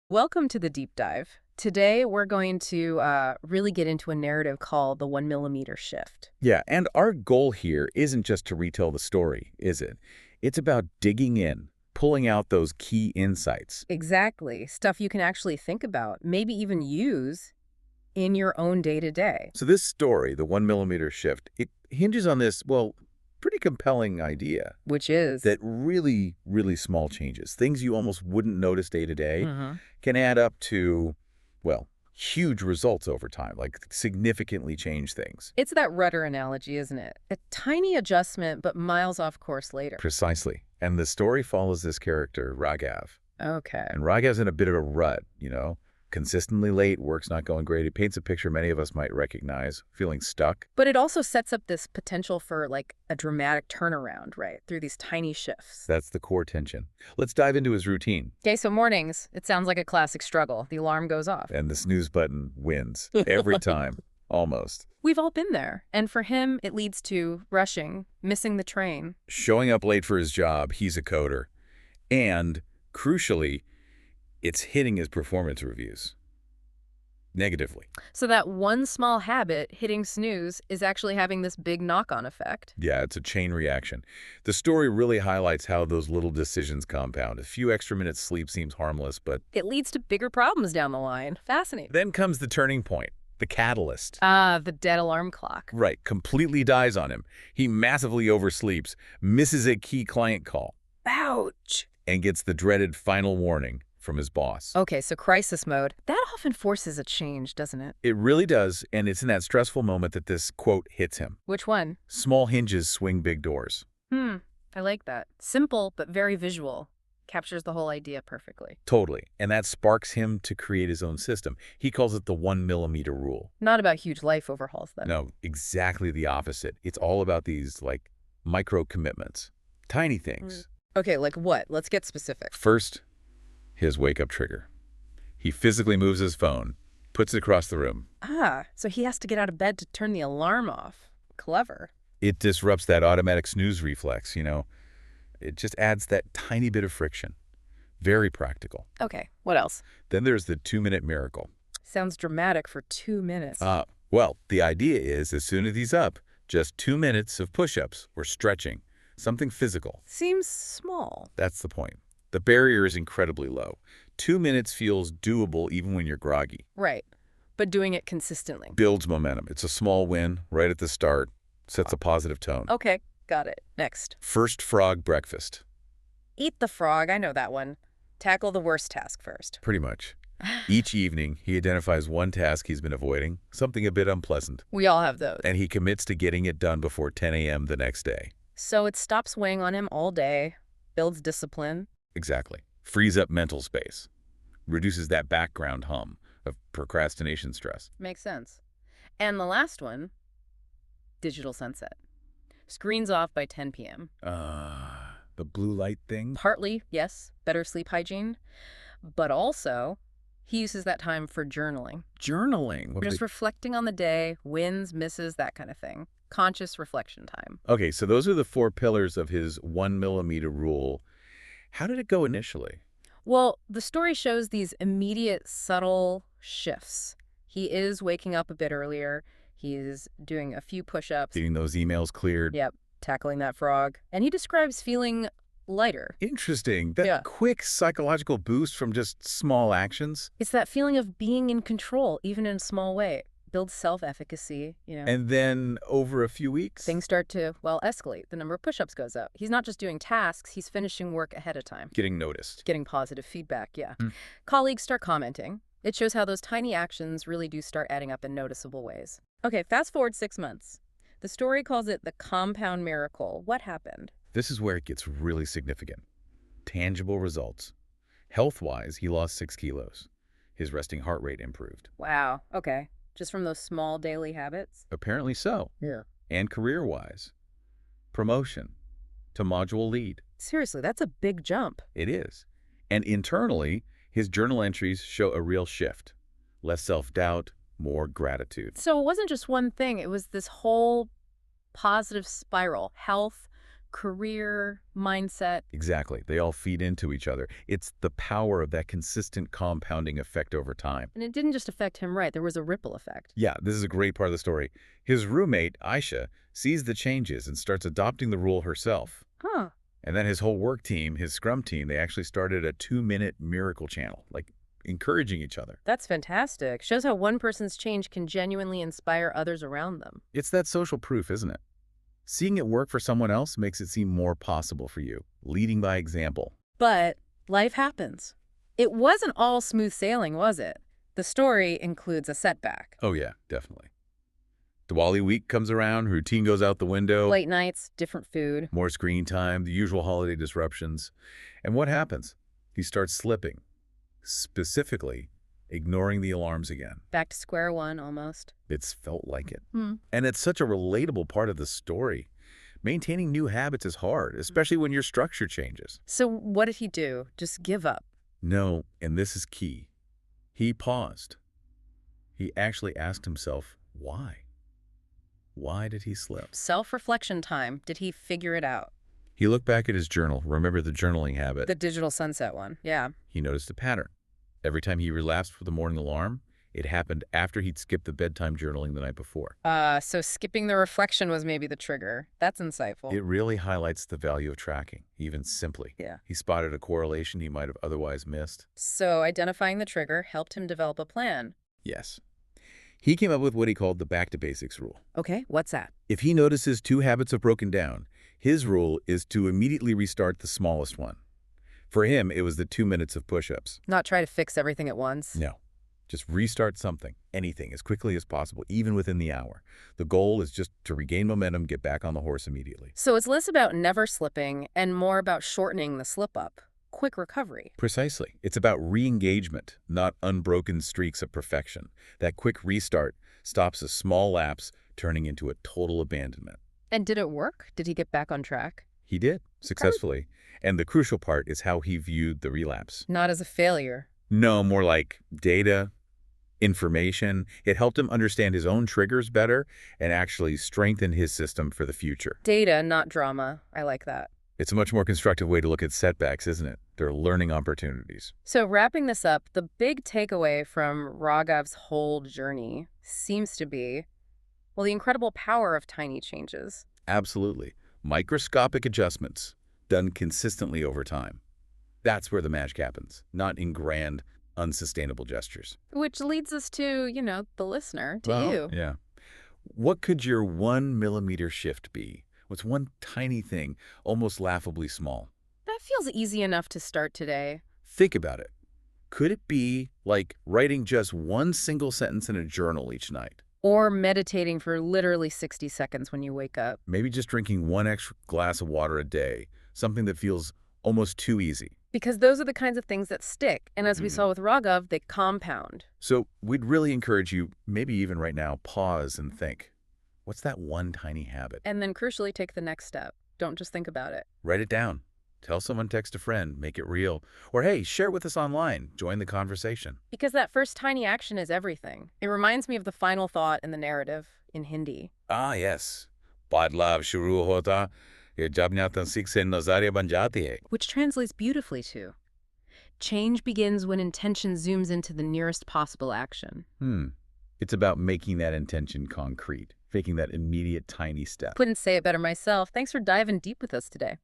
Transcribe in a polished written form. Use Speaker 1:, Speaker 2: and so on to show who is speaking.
Speaker 1: Welcome to the deep dive. Today, we're going to really get into a narrative called the 1 millimeter shift.
Speaker 2: Yeah, and our goal here isn't just to retell the story, is it? It's about digging in, pulling out those key insights.
Speaker 1: Exactly. Stuff you can actually think about, maybe even use in your own day to day,
Speaker 2: So this story, the 1 millimeter shift, it hinges on this, well, pretty compelling idea
Speaker 1: which is.
Speaker 2: that really, really small changes, things you almost wouldn't notice day to day,
Speaker 1: Mhm.
Speaker 2: can add up to, well, huge results over time, like significantly change things.
Speaker 1: It's that rudder analogy, isn't it? A tiny adjustment, but miles off course later.
Speaker 2: Precisely. And the story follows this character, Raghav.
Speaker 1: Okay.
Speaker 2: And Raghav's in a bit of a rut. Consistently late, work's not going great. It paints a picture many of us might recognize, feeling stuck.
Speaker 1: But it also sets up this potential for like a dramatic turnaround, right? Through these tiny shifts.
Speaker 2: That's the core tension. Let's dive into his routine.
Speaker 1: Okay, so mornings, it sounds like a classic struggle. The alarm goes off.
Speaker 2: And the snooze button wins every time, almost.
Speaker 1: We've all been there. And for him, it leads to rushing, missing the train.
Speaker 2: Showing up late for his job, he's a coder. And, crucially, it's hitting his performance reviews negatively.
Speaker 1: So that one small habit, hitting snooze, is actually having this big knock-on effect.
Speaker 2: Yeah, it's a chain reaction. The story really highlights how those little decisions compound. A few extra minutes sleep seems harmless, but
Speaker 1: It leads to bigger problems down the line. Fascinating.
Speaker 2: then comes the turning point, the catalyst.
Speaker 1: Ah, the dead alarm clock.
Speaker 2: Right, completely dies on him. He massively oversleeps, misses a key client call,
Speaker 1: Ouch.
Speaker 2: and gets the dreaded final warning from his boss.
Speaker 1: Okay, so crisis mode. That often forces a change, doesn't it?
Speaker 2: It really does, and it's in that stressful moment that this quote hits him.
Speaker 1: Which one?
Speaker 2: Small hinges swing big doors.
Speaker 1: I like that. Simple, but very visual. Captures the whole idea perfectly.
Speaker 2: Totally. And that sparks him to create his own system. He calls it the 1 millimeter rule.
Speaker 1: Not about huge life overhauls, then.
Speaker 2: No, exactly the opposite. It's all about these, micro commitments. Tiny things.
Speaker 1: Okay, like what? Let's get specific.
Speaker 2: First, his wake-up trigger. He physically moves his phone, puts it across the room.
Speaker 1: Ah, so he has to get out of bed to turn the alarm off. Clever.
Speaker 2: It disrupts that automatic snooze reflex. It just adds that tiny bit of friction. Very practical.
Speaker 1: Okay, what else?
Speaker 2: Then there's the 2-minute miracle.
Speaker 1: Sounds dramatic for 2 minutes.
Speaker 2: Well, the idea is as soon as he's up, just 2 minutes of push-ups or stretching, something physical.
Speaker 1: Seems small.
Speaker 2: That's the point. The barrier is incredibly low. 2 minutes feels doable even when you're groggy.
Speaker 1: Right, but doing it consistently.
Speaker 2: Builds momentum. It's a small win right at the start, sets a positive tone.
Speaker 1: Okay, got it. Next.
Speaker 2: First frog breakfast.
Speaker 1: Eat the frog, I know that one. Tackle the worst task first.
Speaker 2: Pretty much. Each evening, he identifies one task he's been avoiding, something a bit unpleasant,
Speaker 1: We all have those.
Speaker 2: and he commits to getting it done before 10 a.m. the next day.
Speaker 1: So it stops weighing on him all day, builds discipline.
Speaker 2: Exactly. Frees up mental space. Reduces that background hum of procrastination stress.
Speaker 1: Makes sense. And the last one, digital sunset. Screens off by 10 p.m.
Speaker 2: The blue light thing?
Speaker 1: Partly, yes, better sleep hygiene, but also he uses that time for journaling.
Speaker 2: Journaling.
Speaker 1: Just reflecting on the day, wins, misses, that kind of thing. Conscious reflection time.
Speaker 2: Okay, so those are the 4 pillars of his 1 millimeter rule. How did it go initially?
Speaker 1: Well, the story shows these immediate, subtle shifts. He is waking up a bit earlier. He's doing a few push-ups.
Speaker 2: Getting those emails cleared?
Speaker 1: Yep, tackling that frog. And he describes feeling lighter.
Speaker 2: Interesting. That
Speaker 1: Yeah.
Speaker 2: quick psychological boost from just small actions.
Speaker 1: It's that feeling of being in control, even in a small way. Builds self-efficacy.
Speaker 2: And then over a few weeks?
Speaker 1: Things start to, well, escalate. The number of push-ups goes up. He's not just doing tasks, he's finishing work ahead of time.
Speaker 2: Getting noticed.
Speaker 1: Getting positive feedback, yeah.
Speaker 2: Hmm.
Speaker 1: Colleagues start commenting. It shows how those tiny actions really do start adding up in noticeable ways. Okay, fast forward 6 months. The story calls it the compound miracle. What happened?
Speaker 2: This is where it gets really significant. Tangible results. Health-wise, he lost 6 kilos. His resting heart rate improved.
Speaker 1: Wow, okay. Just from those small daily habits?
Speaker 2: Apparently so.
Speaker 1: Yeah.
Speaker 2: And career-wise. Promotion to module lead.
Speaker 1: Seriously, that's a big jump.
Speaker 2: It is. And internally, his journal entries show a real shift. Less self-doubt, more gratitude.
Speaker 1: So it wasn't just one thing. It was this whole positive spiral. Health, career, mindset.
Speaker 2: Exactly. They all feed into each other. It's the power of that consistent compounding effect over time.
Speaker 1: And it didn't just affect him, right? There was a ripple effect.
Speaker 2: Yeah, this is a great part of the story. His roommate, Aisha, sees the changes and starts adopting the rule herself.
Speaker 1: Huh.
Speaker 2: And then his whole work team, his scrum team, they actually started a 2-minute miracle channel, like encouraging each other.
Speaker 1: That's fantastic. Shows how one person's change can genuinely inspire others around them.
Speaker 2: It's that social proof, isn't it? Seeing it work for someone else makes it seem more possible for you, leading by example.
Speaker 1: But life happens. It wasn't all smooth sailing, was it? The story includes a setback.
Speaker 2: Oh yeah, definitely. Diwali week comes around, routine goes out the window.
Speaker 1: Late nights, different food.
Speaker 2: More screen time, the usual holiday disruptions. And what happens? He starts slipping, specifically ignoring the alarms again.
Speaker 1: Back to square one, almost.
Speaker 2: It's felt like it.
Speaker 1: Hmm.
Speaker 2: And it's such a relatable part of the story. Maintaining new habits is hard, especially when your structure changes.
Speaker 1: So what did he do? Just give up?
Speaker 2: No, and this is key. He paused. He actually asked himself, why? Why did he slip?
Speaker 1: Self-reflection time. Did he figure it out?
Speaker 2: He looked back at his journal. Remember the journaling habit?
Speaker 1: The digital sunset one. Yeah.
Speaker 2: He noticed a pattern. Every time he relapsed for the morning alarm, it happened after he'd skipped the bedtime journaling the night before.
Speaker 1: So skipping the reflection was maybe the trigger. That's insightful.
Speaker 2: It really highlights the value of tracking, even simply.
Speaker 1: Yeah.
Speaker 2: He spotted a correlation he might have otherwise missed.
Speaker 1: So identifying the trigger helped him develop a plan.
Speaker 2: Yes. He came up with what he called the back to basics rule.
Speaker 1: Okay, what's that?
Speaker 2: If he notices 2 habits have broken down, his rule is to immediately restart the smallest one. For him, it was the 2 minutes of push-ups.
Speaker 1: Not try to fix everything at once.
Speaker 2: No. Just restart something, anything, as quickly as possible, even within the hour. The goal is just to regain momentum, get back on the horse immediately.
Speaker 1: So it's less about never slipping and more about shortening the slip-up. Quick recovery.
Speaker 2: Precisely. It's about re-engagement, not unbroken streaks of perfection. That quick restart stops a small lapse turning into a total abandonment.
Speaker 1: And did it work? Did he get back on track?
Speaker 2: He did, successfully. And the crucial part is how he viewed the relapse.
Speaker 1: Not as a failure.
Speaker 2: No, more like data, information. It helped him understand his own triggers better and actually strengthen his system for the future.
Speaker 1: Data, not drama. I like that.
Speaker 2: It's a much more constructive way to look at setbacks, isn't it? They're learning opportunities.
Speaker 1: So wrapping this up, the big takeaway from Raghav's whole journey seems to be, well, the incredible power of tiny changes.
Speaker 2: Absolutely. Microscopic adjustments done consistently over time. That's where the magic happens, not in grand, unsustainable gestures.
Speaker 1: Which leads us to, the listener, to you.
Speaker 2: Yeah. What could your 1 millimeter shift be? What's one tiny thing, almost laughably small?
Speaker 1: That feels easy enough to start today.
Speaker 2: Think about it. Could it be like writing just one single sentence in a journal each night?
Speaker 1: Or meditating for literally 60 seconds when you wake up.
Speaker 2: Maybe just drinking 1 extra glass of water a day, something that feels almost too easy.
Speaker 1: Because those are the kinds of things that stick. And as we saw with Raghav, they compound.
Speaker 2: So we'd really encourage you, maybe even right now, pause and think. What's that one tiny habit?
Speaker 1: And then crucially, take the next step. Don't just think about it.
Speaker 2: Write it down. Tell someone, text a friend, make it real. Or hey, share with us online. Join the conversation.
Speaker 1: Because that first tiny action is everything. It reminds me of the final thought in the narrative in Hindi.
Speaker 2: Ah, yes. Badlav shuru hota, ye jab sikh se nazariya ban jati hai.
Speaker 1: Which translates beautifully to, change begins when intention zooms into the nearest possible action.
Speaker 2: It's about making that intention concrete, making that immediate tiny step.
Speaker 1: Couldn't say it better myself. Thanks for diving deep with us today.